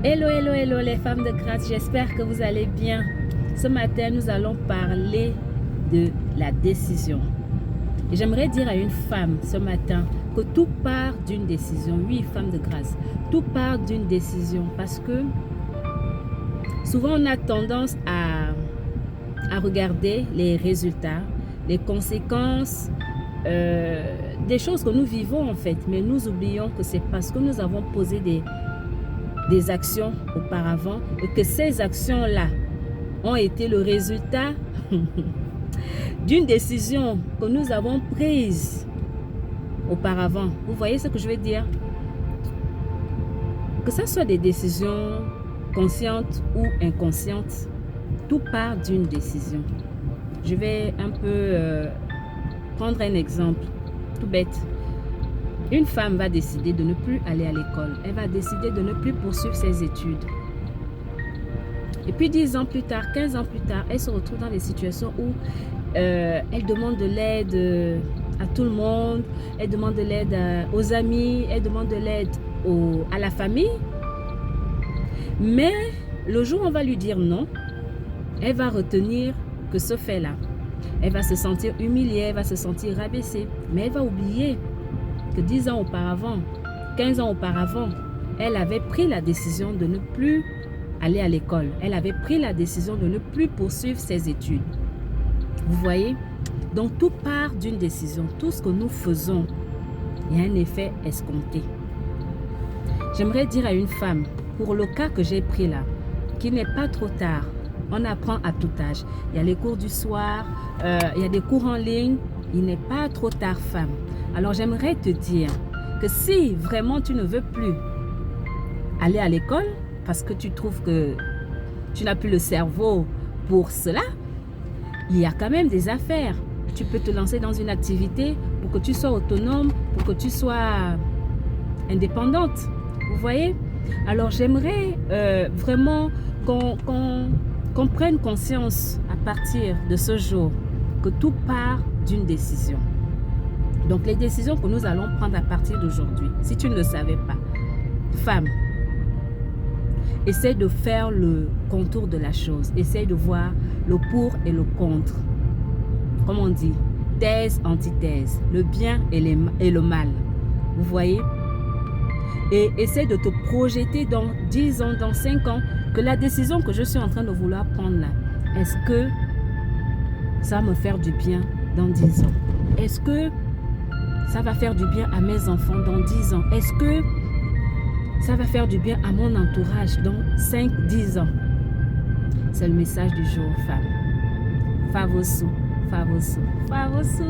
Hello, hello, hello les femmes de grâce, j'espère que vous allez bien. Ce matin, nous allons parler de la décision. Et j'aimerais dire à une femme ce matin que tout part d'une décision. Oui, femme de grâce, tout part d'une décision parce que souvent on a tendance à regarder les résultats, les conséquences des choses que nous vivons en fait. Mais nous oublions que c'est parce que nous avons posé des actions auparavant et que ces actions-là ont été le résultat d'une décision que nous avons prise auparavant. Vous voyez ce que je veux dire? Que ce soit des décisions conscientes ou inconscientes, tout part d'une décision. Je vais un peu prendre un exemple tout bête. Une femme va décider de ne plus aller à l'école. Elle va décider de ne plus poursuivre ses études. Et puis 10 ans plus tard, 15 ans plus tard, elle se retrouve dans des situations où elle demande de l'aide à tout le monde. Elle demande de l'aide aux amis. Elle demande de l'aide à la famille. Mais le jour où on va lui dire non, elle va retenir que ce fait-là. Elle va se sentir humiliée, elle va se sentir rabaissée. Mais elle va oublier que 10 ans auparavant, 15 ans auparavant, elle avait pris la décision de ne plus aller à l'école. Elle avait pris la décision de ne plus poursuivre ses études. Vous voyez? Donc tout part d'une décision. Tout ce que nous faisons, il y a un effet escompté. J'aimerais dire à une femme, pour le cas que j'ai pris là, qu'il n'est pas trop tard. On apprend à tout âge. Il y a les cours du soir, il y a des cours en ligne. Il n'est pas trop tard, femme. Alors j'aimerais te dire que si vraiment tu ne veux plus aller à l'école parce que tu trouves que tu n'as plus le cerveau pour cela, il y a quand même des affaires. Tu peux te lancer dans une activité pour que tu sois autonome, pour que tu sois indépendante. Vous voyez? Alors j'aimerais vraiment qu'on prenne conscience à partir de ce jour que tout part d'une décision. Donc les décisions que nous allons prendre à partir d'aujourd'hui, si tu ne le savais pas, femme, essaie de faire le contour de la chose, essaie de voir le pour et le contre. Comme on dit, thèse, antithèse, le bien et le mal. Vous voyez? Et essaie de te projeter dans 10 ans, dans 5 ans, que la décision que je suis en train de vouloir prendre là, est-ce que ça va me faire du bien dans 10 ans? Est-ce que ça va faire du bien à mes enfants dans 10 ans? Est-ce que ça va faire du bien à mon entourage dans 5-10 ans? C'est le message du jour, femme. Favosu, favosu, favosu.